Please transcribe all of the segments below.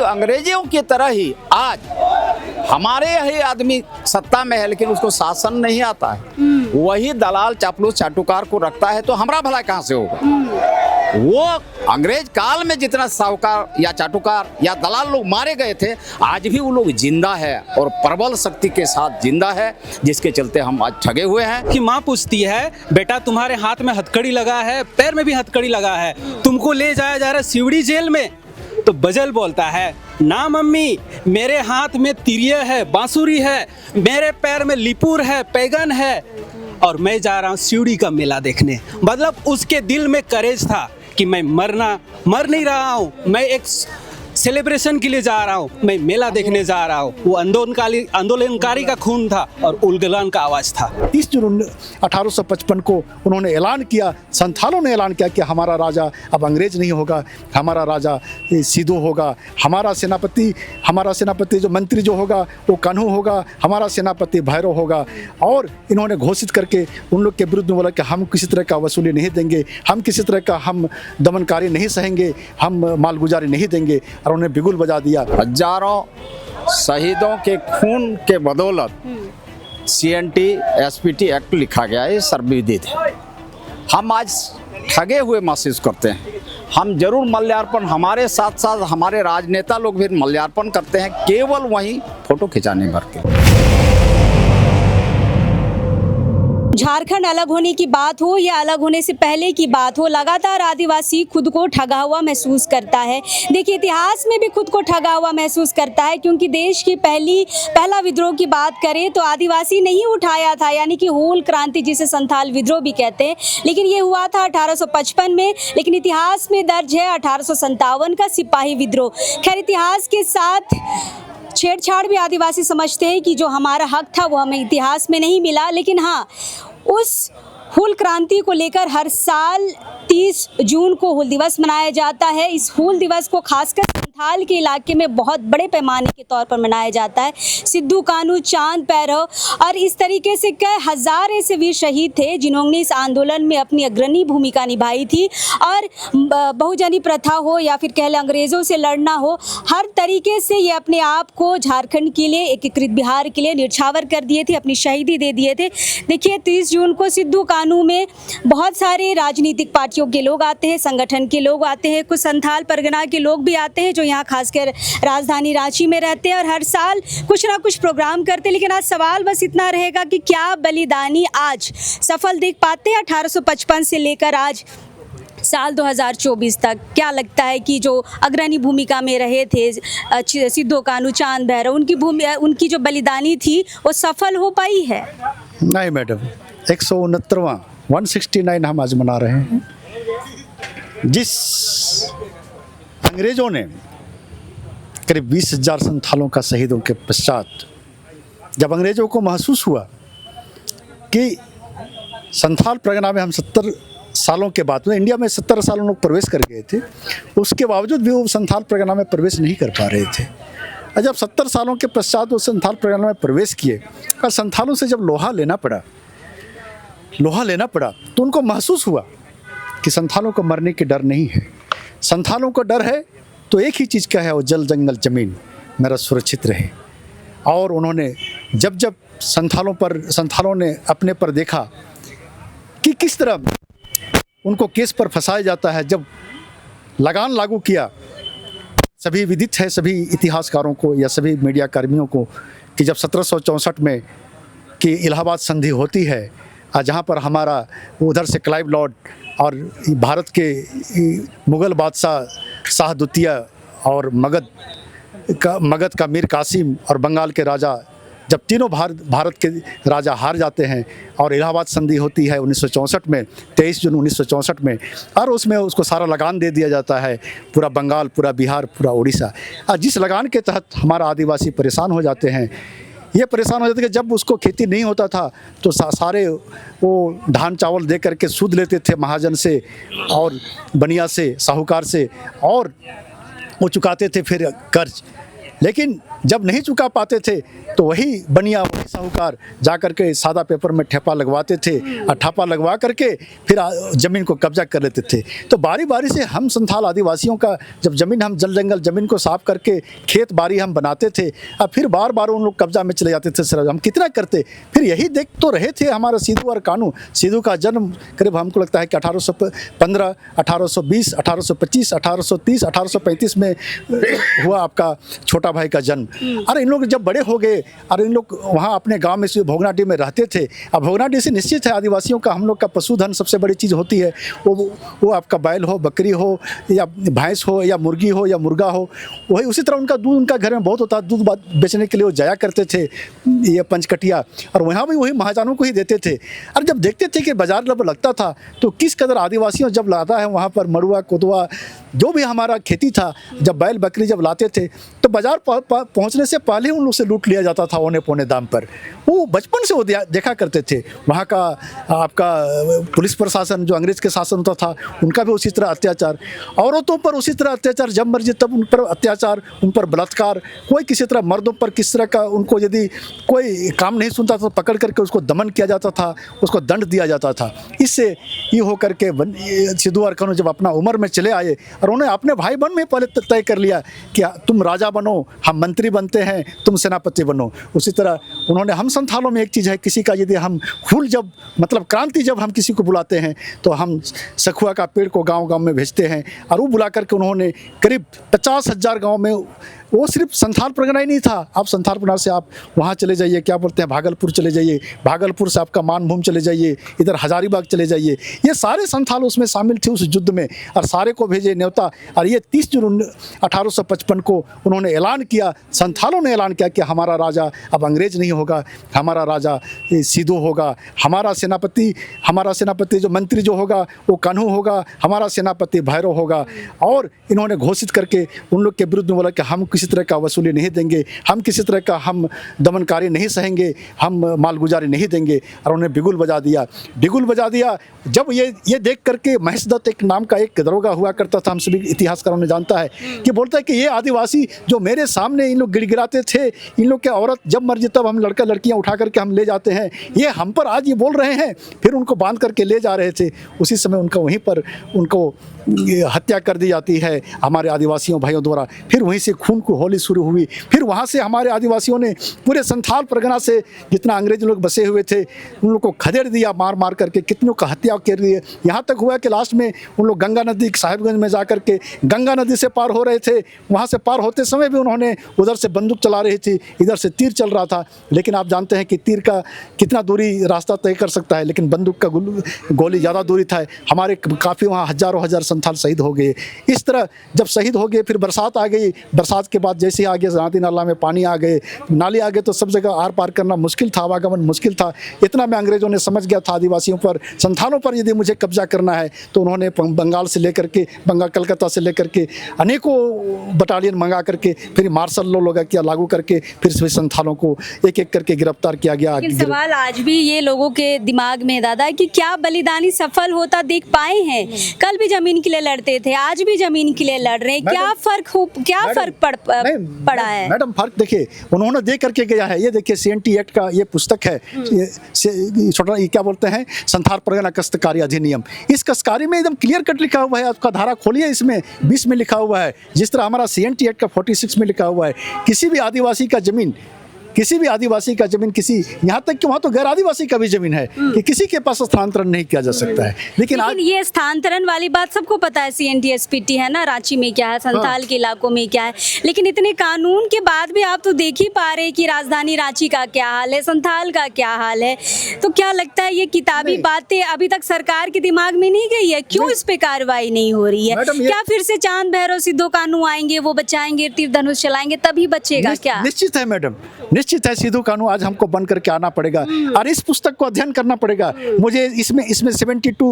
अंग्रेजों की तरह ही आज हमारे यही आदमी सत्ता में है, लेकिन उसको शासन नहीं आता है। वही दलाल चापलूस चाटुकार को रखता है, तो हमारा भला कहाँ से होगा। वो अंग्रेज काल में जितना साहूकार या चाटुकार या दलाल लोग मारे गए थे, आज भी वो लोग जिंदा है और प्रबल शक्ति के साथ जिंदा है, जिसके चलते हम आज ठगे हुए हैं। कि माँ पूछती है, बेटा तुम्हारे हाथ में हथकड़ी लगा है, पैर में भी हथकड़ी लगा है, तुमको ले जाया जा रहा है सिवड़ी जेल में। तो बजल बोलता है, ना मम्मी, मेरे हाथ में तिरिया है, बांसुरी है, मेरे पैर में लिपुर है, पैगन है, और मैं जा रहा हूँ सिवड़ी का मेला देखने। मतलब उसके दिल में करेज था कि मैं मर नहीं रहा हूँ, मैं एक सेलिब्रेशन के लिए जा रहा हूँ, मैं मेला देखने जा रहा हूँ। वो आंदोलनकारी का खून था और उलगलान का आवाज़ था। 30 जून 1855 को उन्होंने ऐलान किया, संथालों ने ऐलान किया कि हमारा राजा अब अंग्रेज नहीं होगा, हमारा राजा सिद्धू होगा, हमारा सेनापति जो मंत्री जो होगा वो कान्हू होगा, हमारा सेनापति भैरव होगा। और इन्होंने घोषित करके उन लोग के विरुद्ध बोला कि हम किसी तरह का वसूली नहीं देंगे, हम किसी तरह का हम दमनकारी नहीं सहेंगे, हम मालगुजारी नहीं देंगे, और उन्हें बिगुल बजा दिया। हजारों शहीदों के खून के बदौलत CNT SPT एक्ट लिखा गया है, सर्वविदित है। हम आज ठगे हुए महसूस करते हैं। हम जरूर मल्यार्पण, हमारे साथ साथ हमारे राजनेता लोग भी मल्यार्पण करते हैं, केवल वहीं फोटो खिंचाने भर के। झारखंड अलग होने की बात हो या अलग होने से पहले की बात हो, लगातार आदिवासी खुद को ठगा हुआ महसूस करता है। देखिए, इतिहास में भी खुद को ठगा हुआ महसूस करता है, क्योंकि देश की पहला विद्रोह की बात करें तो आदिवासी नहीं उठाया था, यानी कि हूल क्रांति, जिसे संथाल विद्रोह भी कहते हैं। लेकिन ये हुआ था 1855 में, लेकिन इतिहास में दर्ज है 1857 का सिपाही विद्रोह। खैर, इतिहास के साथ छेड़छाड़ भी आदिवासी समझते हैं कि जो हमारा हक था वो हमें इतिहास में नहीं मिला। लेकिन हाँ, उस हूल क्रांति को लेकर हर साल 30 जून को हूल दिवस मनाया जाता है। इस हूल दिवस को खासकर संथाल के इलाके में बहुत बड़े पैमाने के तौर पर मनाया जाता है। सिद्धू कान्हू, चांद भैरव और इस तरीके से कई हजार ऐसे वीर शहीद थे जिन्होंने इस आंदोलन में अपनी अग्रणी भूमिका निभाई थी। और बहुजनी प्रथा हो या फिर कह लें अंग्रेज़ों से लड़ना हो, हर तरीके से ये अपने आप को झारखंड के लिए, एकीकृत बिहार के लिए न्यौछावर कर दिए थे, अपनी शहीदी दे दिए थे। देखिए, 30 जून को सिद्धू कान्हू में बहुत सारे राजनीतिक पार्टियों के लोग आते हैं, संगठन के लोग आते हैं, कुछ संथाल परगना के लोग भी आते हैं जो यहाँ खासकर राजधानी रांची में रहते हैं और हर साल कुछ ना कुछ प्रोग्राम करते हैं। लेकिन आज सवाल बस इतना रहेगा कि क्या बलिदानी आज सफल देख पाते हैं 1855 से लेकर आज साल 2024 तक? क्या लगता है कि जो अग्रणी भूमिका में रहे थे सिद्धू कान्हू, चांद भैरव, उनकी जो बलिदानी थी वो सफल हो पाई है? नहीं मैडम, 169वां 169 हम आज मना रहे हैं। जिस अंग्रेजों ने करीब 20,000 संथालों का शहीदों के पश्चात जब अंग्रेजों को महसूस हुआ कि संथाल परगना में हम 70 सालों के बाद में, इंडिया में 70 सालों लोग प्रवेश कर गए थे, उसके बावजूद भी वो संथाल परगना में प्रवेश नहीं कर पा रहे थे। और जब 70 सालों के पश्चात वो संथाल परगना में प्रवेश किए और संथालों से जब लोहा लेना पड़ा तो उनको महसूस हुआ कि संथालों को मरने की डर नहीं है। संथालों को डर है तो एक ही चीज़ का है, वो जल जंगल ज़मीन मेरा सुरक्षित रहे। और उन्होंने जब संथालों ने अपने पर देखा कि किस तरह उनको केस पर फंसाया जाता है, जब लगान लागू किया, सभी विदित है सभी इतिहासकारों को या सभी मीडिया कर्मियों को कि जब 1764 में कि इलाहाबाद संधि होती है, जहाँ पर हमारा उधर से क्लाइव लॉर्ड और भारत के मुग़ल बादशाह शाह द्वितीय और मगध का मीर कासिम और बंगाल के राजा, जब तीनों भारत के राजा हार जाते हैं और इलाहाबाद संधि होती है 1964 में, 23 जून 1964 में, और उसमें उसको सारा लगान दे दिया जाता है, पूरा बंगाल, पूरा बिहार, पूरा उड़ीसा। और जिस लगान के तहत हमारा आदिवासी परेशान हो जाते हैं, ये परेशान हो जाते कि जब उसको खेती नहीं होता था तो सारे वो धान चावल दे करके सूद लेते थे महाजन से और बनिया से, साहूकार से, और वो चुकाते थे फिर कर्ज। लेकिन जब नहीं चुका पाते थे तो वही बनिया वही साहूकार जा करके सादा पेपर में ठेपा लगवाते थे और ठेपा लगवा करके फिर ज़मीन को कब्जा कर लेते थे। तो बारी बारी से हम संथाल आदिवासियों का जब ज़मीन हम जल जंगल ज़मीन को साफ करके खेत बाड़ी हम बनाते थे और फिर बार बार उन लोग कब्जा में चले जाते थे। सर हम कितना करते, फिर यही देख तो रहे थे हमारा सिद्धू और कानू। सिद्धू का जन्म करीब हमको लगता है कि 1815, 1820, 1825, 1830, 1835 में हुआ आपका छोटा भाई का जन्म। अरे इन लोग जब बड़े हो गए और इन लोग वहाँ अपने गांव में भोगनाडी में रहते थे। अब भोगनाडी से निश्चित है आदिवासियों का हम लोग का पशुधन सबसे बड़ी चीज़ होती है, वो आपका बैल हो, बकरी हो या भैंस हो या मुर्गी हो या मुर्गा हो, वही उसी तरह उनका दूध उनका घर में बहुत होता है। दूध बेचने के लिए वो जाया करते थे ये पंचकटिया, और वहाँ भी वही महाजनों को ही देते थे। और जब देखते थे कि बाजार जब लगता था तो किस कदर आदिवासियों जब लाता है वहाँ पर मड़ुआ कोदवा जो भी हमारा खेती था, जब बैल बकरी जब लाते थे तो बाजार पहुँचने से पहले उन लोग से लूट लिया जाता था औने पौने दाम पर। वो बचपन से वो देखा करते थे। वहाँ का आपका पुलिस प्रशासन जो अंग्रेज के शासन होता था उनका भी उसी तरह अत्याचार, औरतों पर उसी तरह अत्याचार, जब मर्जी तब उन पर अत्याचार, उन पर बलात्कार, कोई किसी तरह मर्दों पर किस तरह का उनको यदि कोई काम नहीं सुनता तो पकड़ करके उसको दमन किया जाता था, उसको दंड दिया जाता था। इससे ये होकर के सिद्धू और कानू जब अपना उम्र में चले आए और उन्होंने अपने भाई बहन में पहले तय कर लिया कि तुम राजा बनो, हम मंत्री बनते हैं, तुम सेनापति बनो। उसी तरह उन्होंने हम संथालों में एक चीज़ है, किसी का यदि हम फूल जब मतलब क्रांति जब हम किसी को बुलाते हैं तो हम सखुआ का पेड़ को गांव-गांव में भेजते हैं। और वो बुला करके उन्होंने करीब 50,000 गांव में, वो सिर्फ संथाल परगना ही नहीं था, आप संथाल परगना से आप वहाँ चले जाइए, क्या बोलते हैं भागलपुर चले जाइए, भागलपुर से आपका मानभूम चले जाइए, इधर हजारीबाग चले जाइए, ये सारे संथाल उसमें शामिल थे उस युद्ध में। और सारे को भेजे न्योता। और ये 30 जून 1855 को उन्होंने ऐलान किया, संथालों ने ऐलान किया कि हमारा राजा अब अंग्रेज नहीं होगा, हमारा राजा सिद्धू होगा, हमारा सेनापति जो मंत्री जो होगा वो कान्हू होगा, हमारा सेनापति भैरव होगा। और इन्होंने घोषित करके उन लोग के विरुद्ध में बोला कि हम किसी तरह का वसूली नहीं देंगे, हम किसी तरह का हम दमनकारी नहीं सहेंगे, हम मालगुजारी नहीं देंगे। और उन्होंने बिगुल बजा दिया। जब ये देख करके महेश दत्त एक नाम का एक दरोगा हुआ करता था, हम सभी इतिहासकारों ने जानता है, कि बोलता है कि ये आदिवासी जो मेरे सामने इन लोग गिड़गिड़ाते थे, इन लोग के औरत जब मर्जी तब हम लड़का लड़कियां उठा करके हम ले जाते हैं, ये हम पर आज ये बोल रहे हैं। फिर उनको बांध करके ले जा रहे थे, उसी समय उनका वहीं पर उनको हत्या कर दी जाती है हमारे आदिवासियों भाइयों द्वारा। फिर वहीं से खून की होली शुरू हुई। फिर वहाँ से हमारे आदिवासियों ने पूरे संथाल परगना से जितना अंग्रेज लोग बसे हुए थे उन लोग को खदेड़ दिया, मार मार करके कितनों का हत्या कर दी। यहाँ तक हुआ कि लास्ट में उन लोग गंगा नदी साहिबगंज में जा करके गंगा नदी से पार हो रहे थे, वहाँ से पार होते समय भी उन्होंने उधर से बंदूक चला रही थी, इधर से तीर चल रहा था। लेकिन आप जानते हैं कि तीर का कितना दूरी रास्ता तय कर सकता है, लेकिन बंदूक का गोली ज़्यादा दूरी था। हमारे काफ़ी वहाँ हजारों हजार संथाल शहीद हो गए। इस तरह जब शहीद हो गए फिर बरसात आ गई। बरसात के बाद जैसे आगे नादी नाला में पानी आ गए, नाले आ गए, तो सब जगह आर पार करना मुश्किल था, आवागमन मुश्किल था। इतना में अंग्रेजों ने समझ गया था आदिवासियों पर, संथालों पर यदि मुझे कब्जा करना है तो उन्होंने बंगाल से लेकर के कलकत्ता से लेकर के अनेकों बटालियन मंगा करके फिर मार्शल लॉ लगा किया लागू करके फिर से संथालों को एक एक करके गिरफ्तार किया गया। लेकिन सवाल आज भी ये लोगों के दिमाग में दादा कि क्या बलिदानी सफल होता देख पाए हैं? कल भी जमीन के लिए लड़ते थे, आज भी जमीन के लिए लड़ रहे हैं, क्या फर्क पड़ा है? मैडम फर्क देखिए, उन्होंने दे करके गया है। ये देखिए CNT एक्ट का ये पुस्तक है, छोटा ये क्या बोलते हैं, संथाल परगना कष्टकारी अधिनियम। इस कष्टकारी में एकदम क्लियर कट लिखा हुआ है, आपका धारा खोलिए, इसमें 20 में लिखा हुआ है, जिस तरह हमारा CNT एक्ट का 46 में लिखा हुआ है, किसी भी आदिवासी का जमीन किसी यहाँ तक कि वहाँ तो गैर आदिवासी का भी जमीन है कि किसी के पास स्थानांतरण नहीं किया जा सकता है। लेकिन आज ये स्थानांतरण वाली बात सबको पता है, CNT SPT है ना, रांची में क्या है, संथाल के इलाकों में क्या है। लेकिन इतने कानून के बाद भी आप तो देख ही पा रहे कि राजधानी रांची का क्या हाल है, संथाल का क्या हाल है। तो क्या लगता है ये किताबी बातें अभी तक सरकार के दिमाग में नहीं गई है? क्यों इस पे कार्रवाई नहीं हो रही है? क्या फिर से चांद भैरव सिद्धू कानू आएंगे, वो बचाएंगे, तीर धनुष चलाएंगे, तभी बचेगा क्या? निश्चित है मैडम, निश्चित है सिद्धू कानू आज हमको बन करके आना पड़ेगा और इस पुस्तक को अध्ययन करना पड़ेगा। मुझे इसमें 72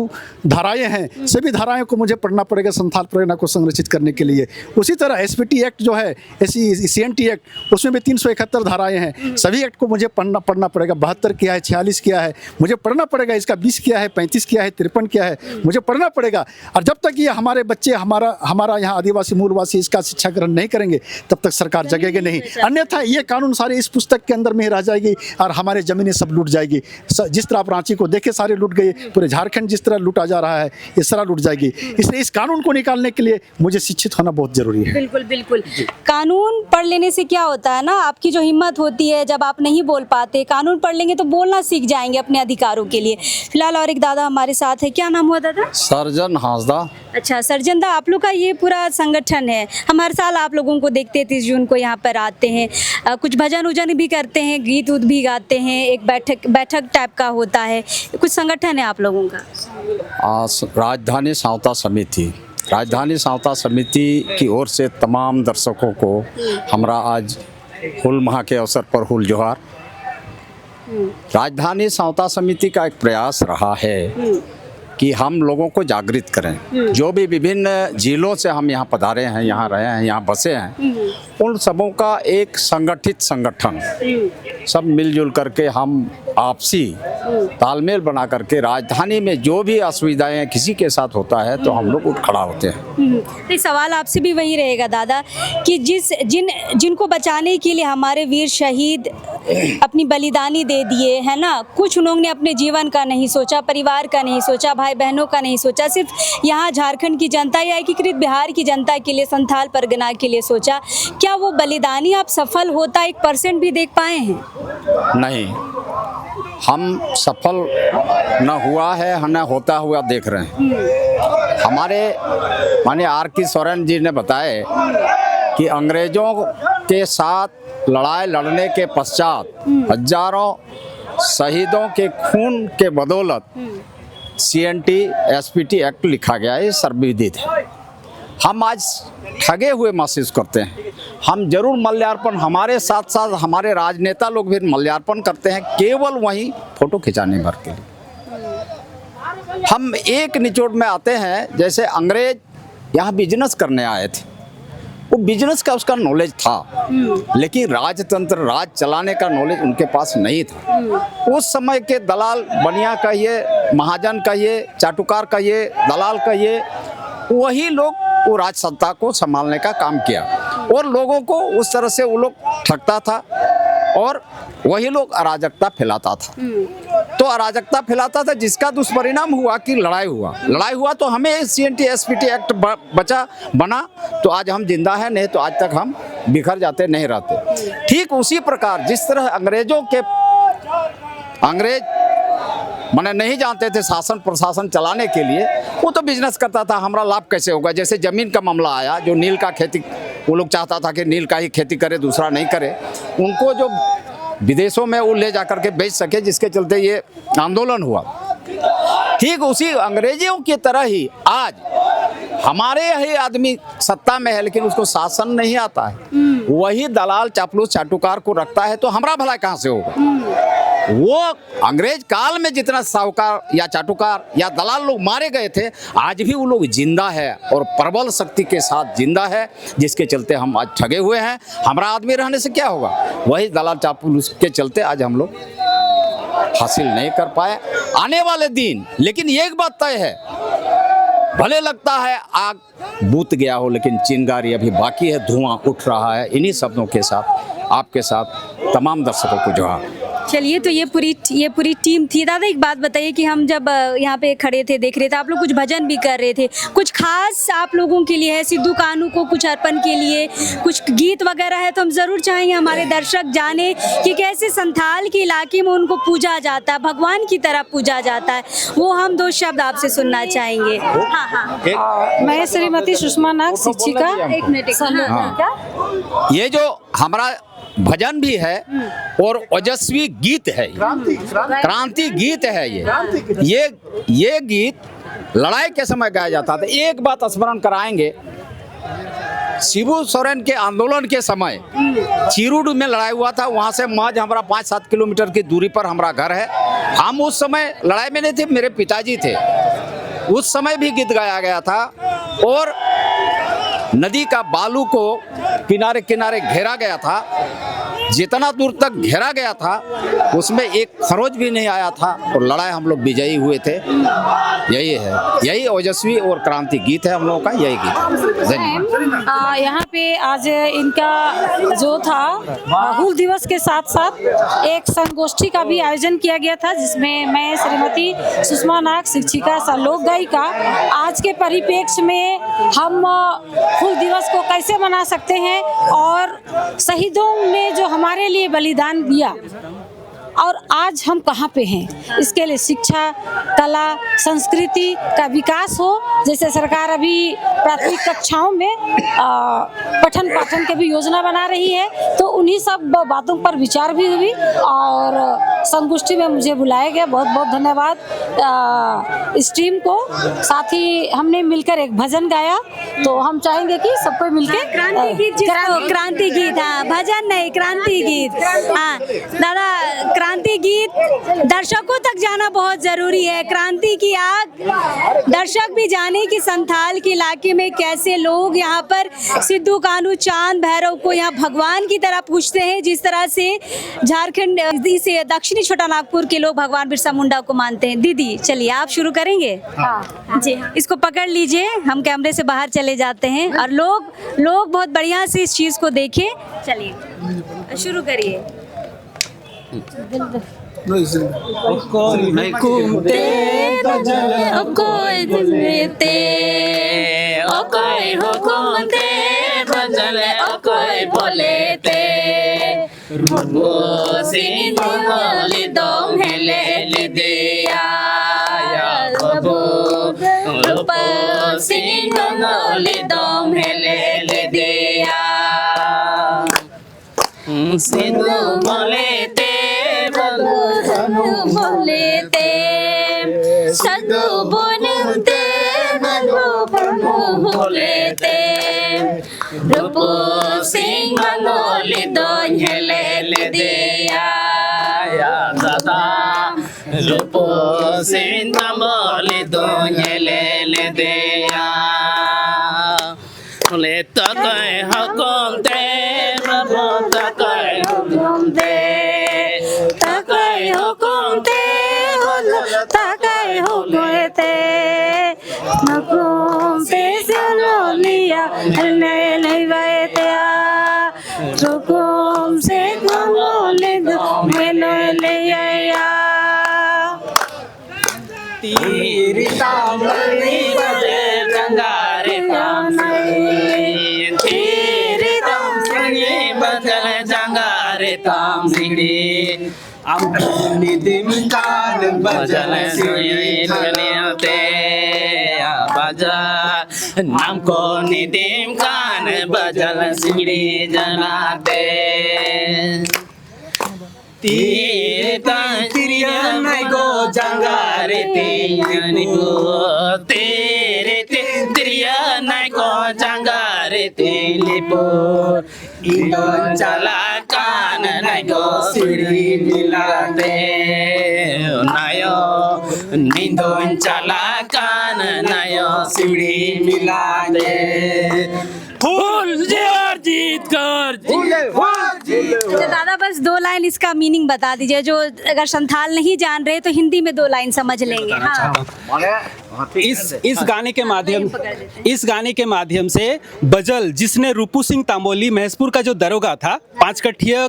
धाराएं हैं, सभी धाराएं को मुझे पढ़ना पड़ेगा संथाल परगना को संरक्षित करने के लिए। उसी तरह SPT एक्ट जो है, CNT एक्ट, उसमें भी 371 धाराएं हैं, सभी एक्ट को मुझे पढ़ना पड़ेगा। 72 क्या है, 46 क्या है, मुझे पढ़ना पड़ेगा। इसका 20 क्या है, 35 क्या है, 53 क्या है, मुझे पढ़ना पड़ेगा। और जब तक ये हमारे बच्चे हमारा यहाँ आदिवासी मूलवासी इसका शिक्षा ग्रहण नहीं करेंगे तब तक सरकार जगेगी नहीं। अन्यथा ये कानून सारे इस पुस्तक के अंदर में ही रह जाएगी और हमारे ज़मीनें सब लूट जाएगी। जिस तरह आप रांची को देखे सारे लूट गए, पूरे झारखंड जिस तरह लूटा जा रहा है इस तरह लूट जाएगी। इसलिए इस कानून को निकालने के लिए मुझे शिक्षित होना बहुत ज़रूरी है। बिल्कुल बिल्कुल। कानून पढ़ लेने से क्या होता है ना, आपकी जो हिम्मत होती है, जब आप नहीं बोल पाते, कानून पढ़ लेंगे तो बोलना सीख जाएंगे अपने अधिकारों के लिए। फिलहाल और एक दादा हमारे साथ है, क्या नाम हुआ दादा? सर्जन हांसदा। अच्छा सर्जन दा, आप लोग का ये पूरा संगठन है, हम हर साल आप लोगों को देखते हैं 30 जून को यहाँ पर आते हैं, कुछ भजन उजन भी करते हैं, गीत उत भी गाते हैं, एक बैठक टाइप का होता है, कुछ संगठन है आप लोगों का? राजधानी साँवता समिति की ओर से तमाम दर्शकों को हमारा आज हुल माह के अवसर पर हुल जोहार। राजधानी साँवता समिति का एक प्रयास रहा है कि हम लोगों को जागृत करें। जो भी विभिन्न जिलों से हम यहाँ पधारे हैं, यहाँ रहे हैं, यहाँ बसे हैं, उन सबों का एक संगठित संगठन, सब मिलजुल करके हम आपसी तालमेल बना करके राजधानी में जो भी असुविधाएं किसी के साथ होता है तो हम लोग उठ खड़ा होते हैं। तो सवाल आपसे भी वही रहेगा दादा कि जिनको बचाने के लिए हमारे वीर शहीद अपनी बलिदानी दे दिए है ना, कुछ उन्होंने अपने जीवन का नहीं सोचा, परिवार का नहीं सोचा, भाई बहनों का नहीं सोचा, सिर्फ यहाँ झारखंड की जनता या एकीकृत बिहार की जनता के लिए, संथाल परगना के लिए सोचा। क्या वो बलिदानी आप सफल होता 1% भी देख पाए हैं? नहीं, हम सफल न हुआ है न होता हुआ देख रहे हैं। हमारे माननीय R.K. सोरेन जी ने बताया कि अंग्रेजों के साथ लड़ाई लड़ने के पश्चात हजारों शहीदों के खून के बदौलत CNT SPT एक्ट लिखा गया है, सर्वविदित है। हम आज ठगे हुए महसूस करते हैं। हम जरूर मल्यार्पण, हमारे साथ साथ हमारे राजनेता लोग भी मल्यार्पण करते हैं, केवल वहीं फोटो खिंचाने भर के लिए। हम एक निचोड़ में आते हैं, जैसे अंग्रेज यहाँ बिजनेस करने आए थे, वो बिजनेस का उसका नॉलेज था, लेकिन राजतंत्र, राज चलाने का नॉलेज उनके पास नहीं था। उस समय के दलाल, बनिया कहिए, महाजन कहिए, चाटुकार कहिए, दलाल कहिए, वही लोग वो राज सत्ता को संभालने का काम किया और लोगों को उस तरह से वो लोग ठगता था और वही लोग अराजकता फैलाता था। तो अराजकता फैलाता था, जिसका दुष्परिणाम हुआ कि लड़ाई हुआ तो हमें CNT SPT एक्ट बना, तो आज हम जिंदा हैं, नहीं तो आज तक हम बिखर जाते, नहीं रहते। ठीक उसी प्रकार जिस तरह अंग्रेज मैंने नहीं जानते थे शासन प्रशासन चलाने के लिए, वो तो बिजनेस करता था, हमारा लाभ कैसे होगा। जैसे जमीन का मामला आया, जो नील का खेती, वो लोग चाहता था कि नील का ही खेती करे, दूसरा नहीं करे, उनको जो विदेशों में वो ले जाकर के बेच सके, जिसके चलते ये आंदोलन हुआ। ठीक उसी अंग्रेजों की तरह ही आज हमारे ही आदमी सत्ता में है, लेकिन उसको शासन नहीं आता है, वही दलाल चापलूस चाटुकार को रखता है, तो हमारा भला कहाँ से होगा। वो अंग्रेज काल में जितना साहूकार या चाटुकार या दलाल लोग मारे गए थे, आज भी वो लोग जिंदा है और प्रबल शक्ति के साथ जिंदा है, जिसके चलते हम आज ठगे हुए हैं। हमारा आदमी रहने से क्या होगा, वही दलाल चापलूस के चलते आज हम लोग हासिल नहीं कर पाए। आने वाले दिन, लेकिन एक बात तय है, भले लगता है आग बुझ गया हो, लेकिन चिंगारी अभी बाकी है, धुआं उठ रहा है। इन्हीं शब्दों के साथ आपके साथ तमाम दर्शकों को जोहार। चलिए, तो ये पूरी टीम थी। दादा एक बात बताइए कि हम जब यहाँ पे खड़े थे, देख रहे थे, आप लोग कुछ भजन भी कर रहे थे, कुछ खास आप लोगों के लिए है, सिद्धू कानू को कुछ अर्पण के लिए कुछ गीत वगैरह है, तो हम ज़रूर चाहेंगे हमारे दर्शक जाने कि कैसे संथाल के इलाके में उनको पूजा जाता है, भगवान की तरह पूजा जाता है, वो हम 2 शब्द आपसे सुनना चाहेंगे। हाँ। मैं श्रीमती सुषमा नाग, शिक्षिका। एक मिनट। ये जो हमारा भजन भी है और ओजस्वी गीत है, क्रांति गीत है। ये गीत लड़ाई के समय गाया जाता था। एक बात स्मरण कराएंगे शिबू सोरेन के आंदोलन के समय चिरूड में लड़ाई हुआ था। वहाँ से महज हमारा 5-7 किलोमीटर की दूरी पर हमारा घर है। हम उस समय लड़ाई में नहीं थे, मेरे पिताजी थे। उस समय भी गीत गाया गया था और नदी का बालू को किनारे किनारे घेरा गया था। जितना दूर तक घेरा गया था उसमें एक खरोच भी नहीं आया था और लड़ाई हम लोग विजयी हुए थे। यही है, यही ओजस्वी और क्रांति गीत है हम लोगों का, यही गीत। धन्यवाद। यहाँ पे आज इनका जो था हूल दिवस के साथ साथ एक संगोष्ठी का भी आयोजन किया गया था, जिसमें मैं श्रीमती सुषमा नाग, शिक्षिका लोक गायिका, आज के परिप्रेक्ष्य में हम हूल दिवस को कैसे मना सकते हैं और शहीदों ने जो हमारे लिए बलिदान दिया और आज हम कहाँ पे हैं, इसके लिए शिक्षा, कला, संस्कृति का विकास हो। जैसे सरकार अभी प्राथमिक कक्षाओं में पठन पाठन की भी योजना बना रही है, तो उन्हीं सब बातों पर विचार भी हुई और संगोष्ठी में मुझे बुलाया गया। बहुत बहुत धन्यवाद इस टीम को। साथ ही हमने मिलकर एक भजन गाया, तो हम चाहेंगे कि सबको मिलकर क्रांति गीत, हाँ, भजन नहीं, क्रांति गीत। हाँ दादा, क्रांति गीत दर्शकों तक जाना बहुत जरूरी है। क्रांति की आग दर्शक भी जाने कि संथाल के इलाके में कैसे लोग यहाँ पर सिद्धू कान्हू चांद भैरव को यहाँ भगवान की तरह पूछते हैं, जिस तरह से झारखंड से दक्षिणी छोटा नागपुर के लोग भगवान बिरसा मुंडा को मानते हैं। दीदी चलिए आप शुरू करेंगे। हाँ जी, इसको पकड़ लीजिए, हम कैमरे से बाहर चले जाते हैं और लोग बहुत बढ़िया से इस चीज को देखें। चलिए शुरू करिए। नहीं घूमते सदु बोलते बोलते रूपो सिंह बोले दोहले दिया दादा, रूपो सिंह बोले दोहले दिया बोले तक हुकुम ते प्रभु तक हुकुम ते हुकुम से सुनो लिया नहीं बैठा, हुकुम से बोले दो ले आया। तेरी तामरी बजे जंगारे तामरी, तेरी तामरी बजे जंगारे तामरी, अपनी दिमकान बजल सिरी दुनियाते बजा नाम को निदिम कान बजल सिरी जनाते तिरिया नहीं गो जंगारे तेरे तिरिया नहीं गो जंगारे तेलीपुर इधो चला कान नहीं गो सिरी मिलाते नयो निंदो चला कान नयो सिरी मिलाते फूल जोर जीत कर तो दादा बस 2 लाइन इसका मीनिंग बता दीजिए, जो अगर संथाल नहीं जान रहे तो हिंदी में 2 लाइन समझ लेंगे। हाँ। इस गाने के माध्यम से बजल, जिसने रूपू सिंह तांबोली महसपुर का जो दरोगा था, 5 कट्ठिया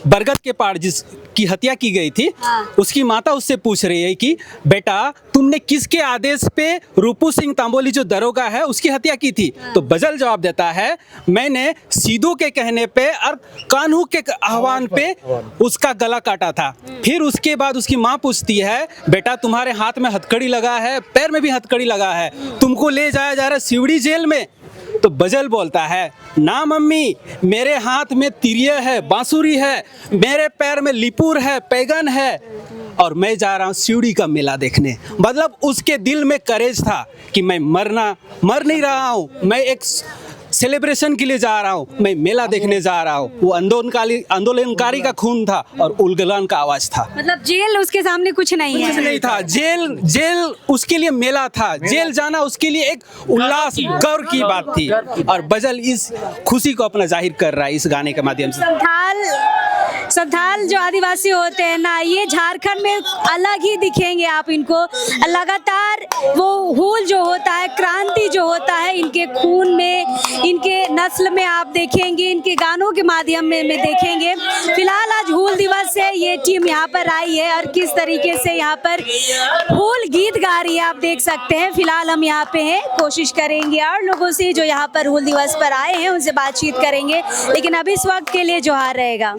बरगद के पार जिसकी हत्या की गई थी, उसकी माता उससे पूछ रही है कि बेटा तुमने किसके आदेश पे रूपू सिंह तांबोली जो दरोगा है उसकी हत्या की थी? तो बजल जवाब देता है, मैंने सीधू के कहने पे और कान्हू के आह्वान पे उसका गला काटा था। फिर उसके बाद उसकी माँ पूछती है, बेटा तुम्हारे हाथ में हथकड़ी लगा है, पैर में भी हथकड़ी लगा है, तुमको ले जाया जा रहा है सिवड़ी जेल में। तो बजल बोलता है, ना मम्मी, मेरे हाथ में तिरिया है, बांसुरी है, मेरे पैर में लिपुर है, पैगन है और मैं जा रहा हूँ सिवड़ी का मेला देखने। मतलब उसके दिल में करेज था कि मैं मर नहीं रहा हूँ, मैं एक सेलिब्रेशन के लिए जा रहा हूँ, मैं मेला देखने जा रहा हूँ। वो आंदोलनकारी का खून था और उलगलान का आवाज था। मतलब जेल उसके सामने कुछ नहीं कुछ है। नहीं था। जेल उसके लिए मेला था। जेल जाना उसके लिए एक उल्लास गौर की बात थी। और बजल इस खुशी को अपना जाहिर कर रहा है इस गाने के माध्यम से। संथाल जो आदिवासी होते हैं ना, ये झारखंड में अलग ही दिखेंगे आप इनको। लगातार वो हूल जो होता है, क्रांति जो होता है, इनके खून में, इनके नस्ल में आप देखेंगे, इनके गानों के माध्यम में देखेंगे। फिलहाल आज हूल दिवस है, ये टीम यहाँ पर आई है और किस तरीके से यहाँ पर हूल गीत गा रही है आप देख सकते हैं। फिलहाल हम यहाँ पे हैं, कोशिश करेंगे और लोगों से जो यहाँ पर हूल दिवस पर आए हैं उनसे बातचीत करेंगे, लेकिन अभी इस वक्त के लिए जोहार रहेगा।